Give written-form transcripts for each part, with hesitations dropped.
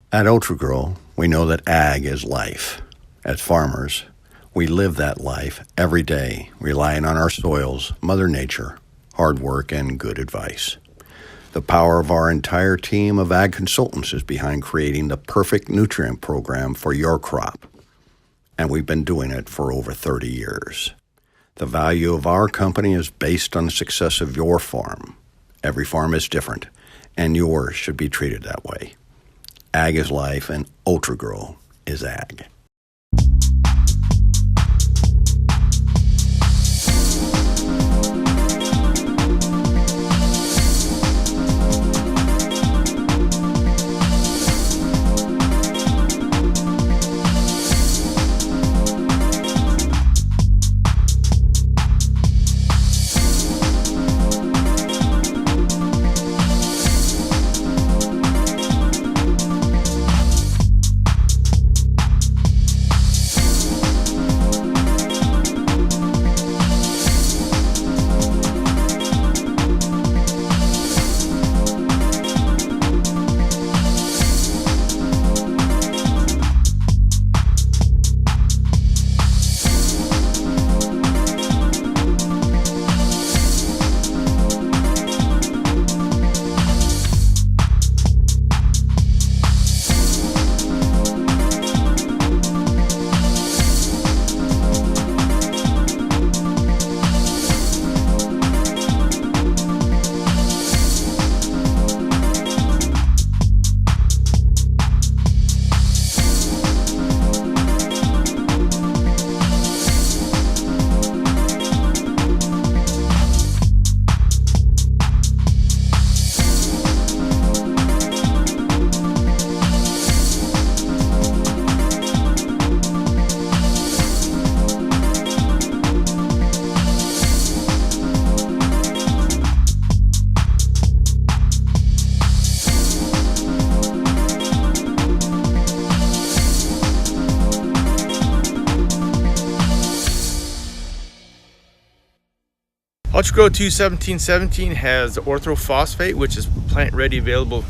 At GRO, we know that ag is life. As farmers, we live that life every day, relying on our soils, Mother Nature, hard work, and good advice. The power of our entire team of ag consultants is behind creating the perfect nutrient program for your crop. And we've been doing it for over 30 years. The value of our company is based on the success of your farm. Every farm is different, and yours should be treated that way. Ag is life, and GRO is ag. GRO 21717 has orthophosphate, which is plant-ready available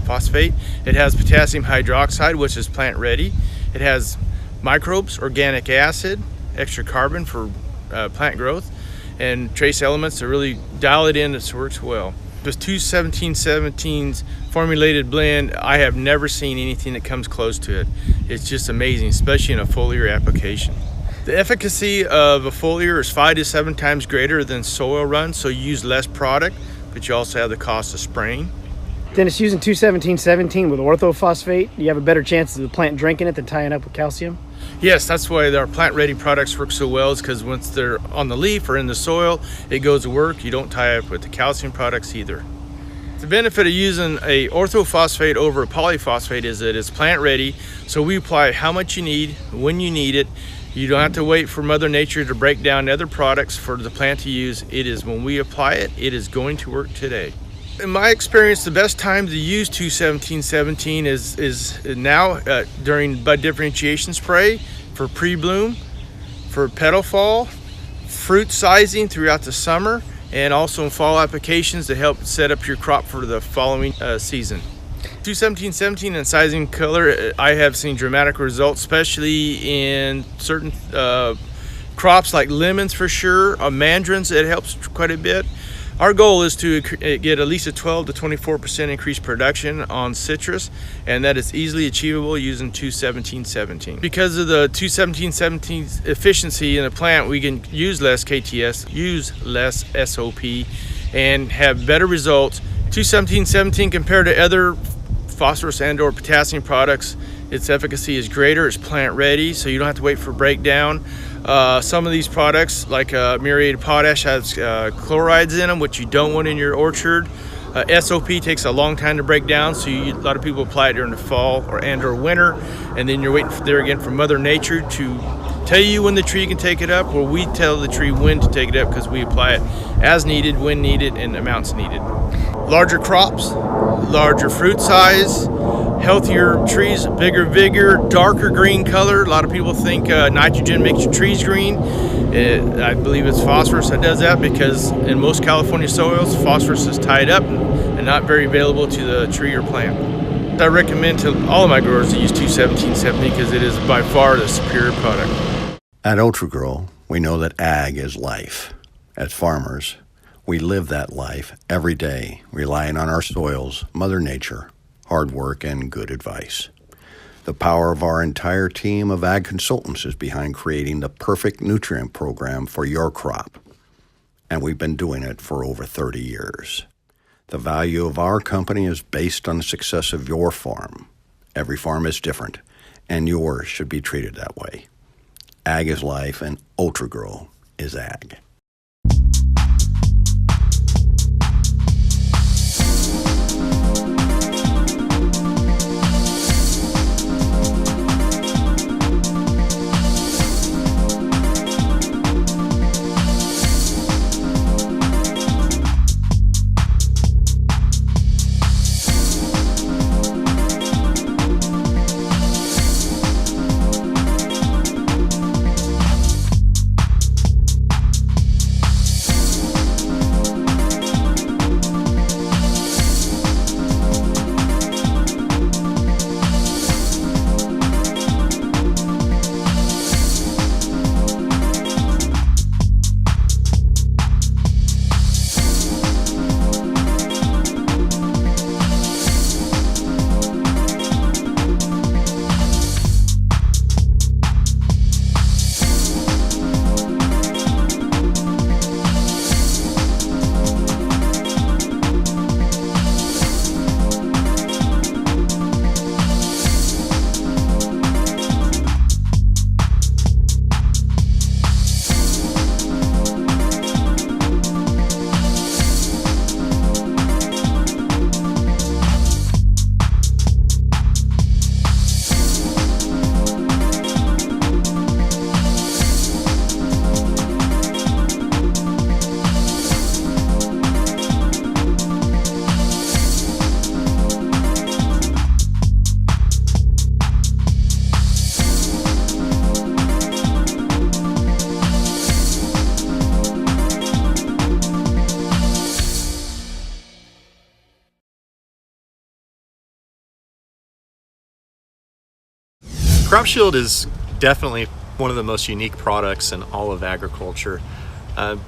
phosphate. It has potassium hydroxide, which is plant-ready. It has microbes, organic acid, extra carbon for plant growth, and trace elements to really dial it in. It works well. This 21717's formulated blend, I have never seen anything that comes close to it. It's just amazing, especially in a foliar application. The efficacy of a foliar is 5 to 7 times greater than soil run, so you use less product, but you also have the cost of spraying. Dennis, using 21717 with orthophosphate, you have a better chance of the plant drinking it than tying up with calcium? Yes, that's why our plant-ready products work so well, is because once they're on the leaf or in the soil, it goes to work. You don't tie up with the calcium products either. The benefit of using a orthophosphate over a polyphosphate is that it's plant-ready, so we apply how much you need, when you need it. You don't have to wait for Mother Nature to break down other products for the plant to use. It is when we apply it, it is going to work today. In my experience, the best time to use 21717 is now during bud differentiation spray, for pre-bloom, for petal fall, fruit sizing throughout the summer, and also in fall applications to help set up your crop for the following season. 21717 and sizing color, I have seen dramatic results, especially in certain crops like lemons for sure, mandarins, it helps quite a bit. Our goal is to get at least a 12 to 24% increased production on citrus, and that is easily achievable using 21717. Because of the 21717's efficiency in the plant, we can use less KTS, use less SOP, and have better results. 21717 compared to other phosphorus and or potassium products, its efficacy is greater. It's plant ready, so you don't have to wait for breakdown. Some of these products, like muriated potash, has chlorides in them, which you don't want in your orchard. SOP takes a long time to break down, so a lot of people apply it during the fall or winter, and then you're waiting there again for Mother Nature to tell you when the tree can take it up, or we tell the tree when to take it up, because we apply it as needed, when needed, and amounts needed. Larger crops, larger fruit size, healthier trees, bigger vigor, darker green color. A lot of people think nitrogen makes your trees green. I believe it's phosphorus that does that, because in most California soils, phosphorus is tied up and not very available to the tree or plant. I recommend to all of my growers to use 217-70 because it is by far the superior product. At GRO, we know that ag is life. As farmers, we live that life every day, relying on our soils, Mother Nature, hard work, and good advice. The power of our entire team of ag consultants is behind creating the perfect nutrient program for your crop. And we've been doing it for over 30 years. The value of our company is based on the success of your farm. Every farm is different, and yours should be treated that way. Ag is life, and GRO is ag. Crop Shield is definitely one of the most unique products in all of agriculture.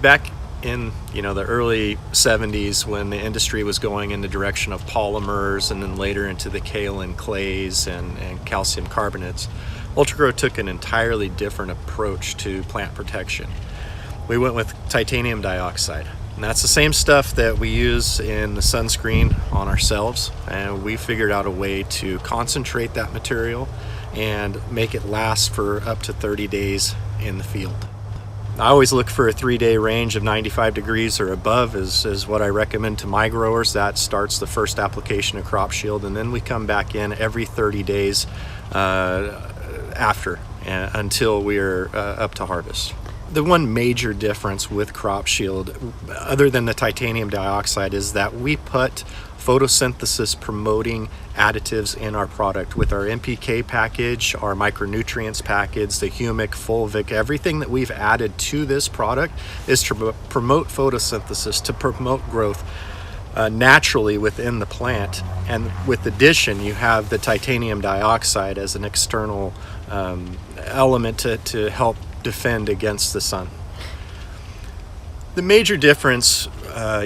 Back in the early 70s, when the industry was going in the direction of polymers and then later into the kaolin clays and calcium carbonates, GRO took an entirely different approach to plant protection. We went with titanium dioxide. And that's the same stuff that we use in the sunscreen on ourselves, and we figured out a way to concentrate that material and make it last for up to 30 days in the field. I always look for a 3-day range of 95 degrees or above is what I recommend to my growers. That starts the first application of Crop Shield, and then we come back in every 30 days after until we're up to harvest. The one major difference with Crop Shield, other than the titanium dioxide, is that we put photosynthesis promoting additives in our product with our NPK package, our micronutrients package, the humic, fulvic. Everything that we've added to this product is to promote photosynthesis, to promote growth naturally within the plant. And with addition, you have the titanium dioxide as an external element to help defend against the sun. The major difference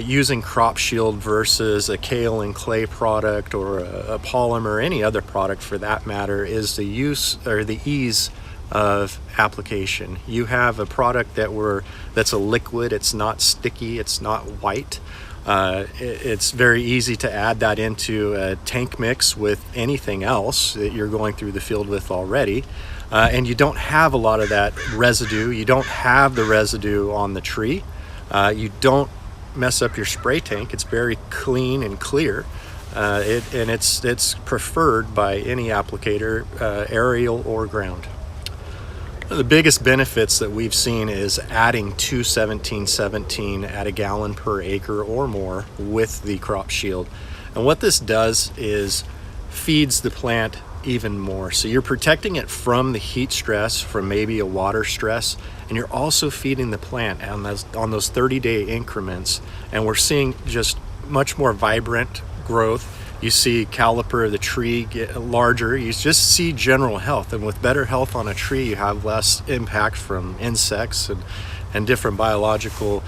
using Crop Shield versus a kaolin clay product or a polymer or any other product for that matter is the use or the ease of application. You have a product that's a liquid, it's not sticky, it's not white. It's very easy to add that into a tank mix with anything else that you're going through the field with already. And you don't have a lot of that residue. You don't have the residue on the tree. You don't mess up your spray tank. It's very clean and clear. And it's preferred by any applicator, aerial or ground. The biggest benefits that we've seen is adding 217-17 at a gallon per acre or more with the Crop Shield. And what this does is feeds the plant even more. So you're protecting it from the heat stress, from maybe a water stress, and you're also feeding the plant on those 30-day increments. And we're seeing just much more vibrant growth You see caliper of the tree get larger. You just see general health. And with better health on a tree, you have less impact from insects and different biological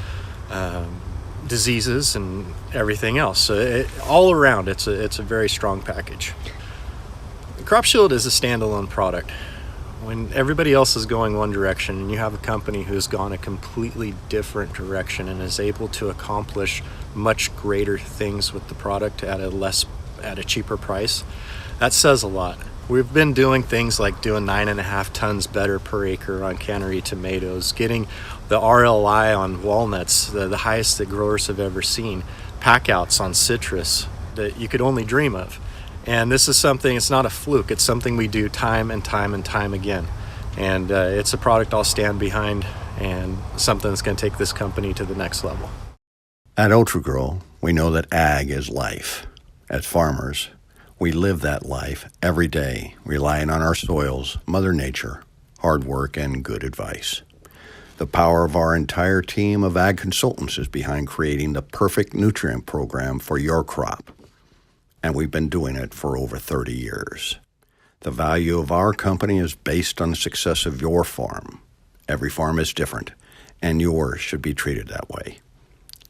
diseases and everything else. So all around, it's a very strong package. Crop Shield is a standalone product. When everybody else is going one direction and you have a company who's gone a completely different direction and is able to accomplish much greater things with the product at a cheaper price, that says a lot. We've been doing things like doing 9.5 tons better per acre on cannery tomatoes, getting the RLI on walnuts, the highest that growers have ever seen, pack outs on citrus that you could only dream of. And this is something, it's not a fluke, it's something we do time and time and time again. And it's a product I'll stand behind and something that's going to take this company to the next level. At GRO, we know that ag is life. As farmers, we live that life every day, relying on our soils, Mother Nature, hard work, and good advice. The power of our entire team of ag consultants is behind creating the perfect nutrient program for your crop. And we've been doing it for over 30 years. The value of our company is based on the success of your farm. Every farm is different, and yours should be treated that way.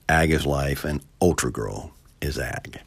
Ag is life, and GRO is ag.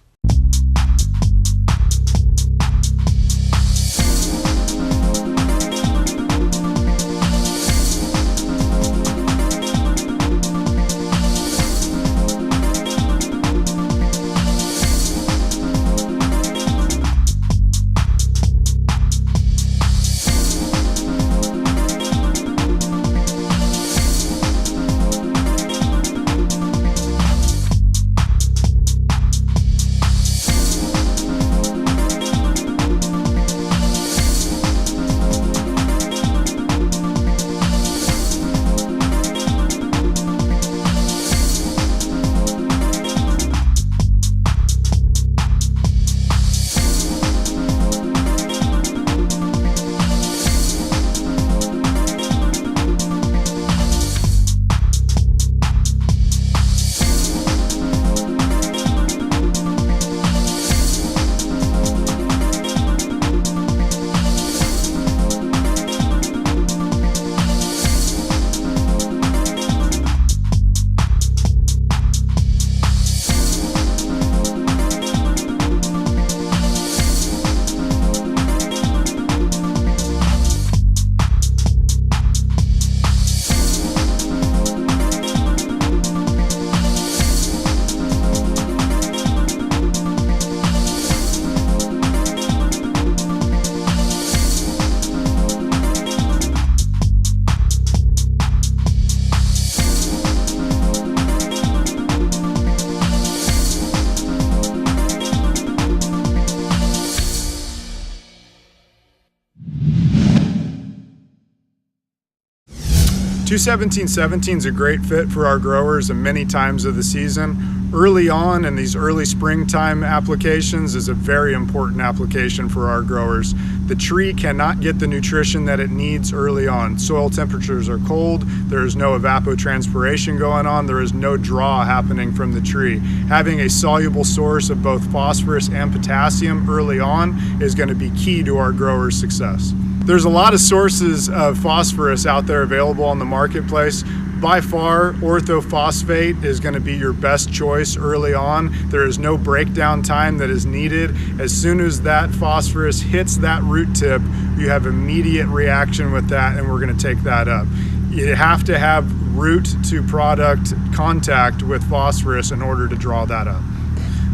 $217.17 is a great fit for our growers in many times of the season. Early on in these early springtime applications is a very important application for our growers. The tree cannot get the nutrition that it needs early on. Soil temperatures are cold, there is no evapotranspiration going on, there is no draw happening from the tree. Having a soluble source of both phosphorus and potassium early on is going to be key to our growers' success. There's a lot of sources of phosphorus out there available on the marketplace. By far, orthophosphate is going to be your best choice early on. There is no breakdown time that is needed. As soon as that phosphorus hits that root tip, you have immediate reaction with that, and we're going to take that up. You have to have root to product contact with phosphorus in order to draw that up.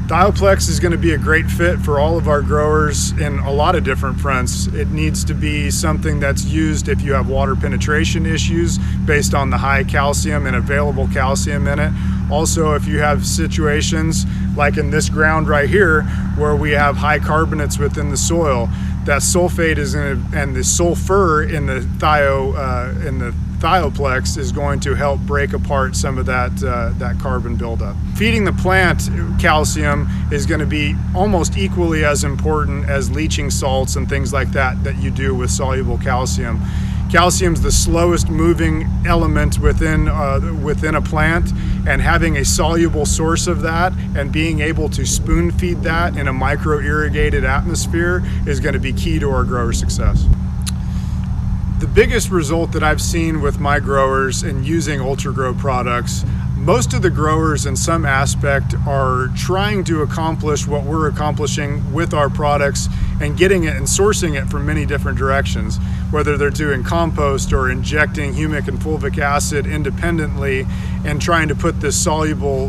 Thioplex is going to be a great fit for all of our growers in a lot of different fronts. It needs to be something that's used if you have water penetration issues based on the high calcium and available calcium in it. Also, if you have situations like in this ground right here where we have high carbonates within the soil, that sulfate is and the sulfur in the Thioplex is going to help break apart some of that carbon buildup. Feeding the plant calcium is going to be almost equally as important as leaching salts and things like that you do with soluble calcium. Calcium's the slowest moving element within a plant, and having a soluble source of that and being able to spoon feed that in a micro irrigated atmosphere is going to be key to our grower success. The biggest result that I've seen with my growers in using UltraGro products, most of the growers in some aspect are trying to accomplish what we're accomplishing with our products and getting it and sourcing it from many different directions, whether they're doing compost or injecting humic and fulvic acid independently and trying to put this soluble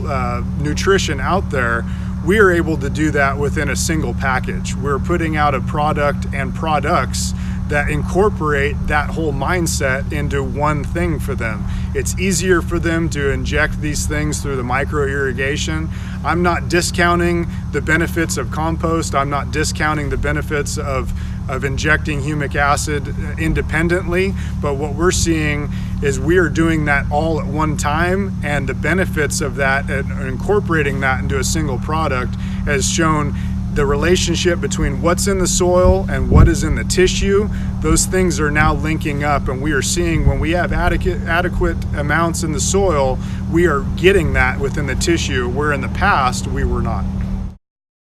nutrition out there. We are able to do that within a single package. We're putting out a product and products that incorporate that whole mindset into one thing for them. It's easier for them to inject these things through the micro irrigation. I'm not discounting the benefits of compost. I'm not discounting the benefits of injecting humic acid independently, but what we're seeing is we are doing that all at one time, and the benefits of that and incorporating that into a single product has shown the relationship between what's in the soil and what is in the tissue. Those things are now linking up, and we are seeing when we have adequate amounts in the soil, we are getting that within the tissue, where in the past we were not.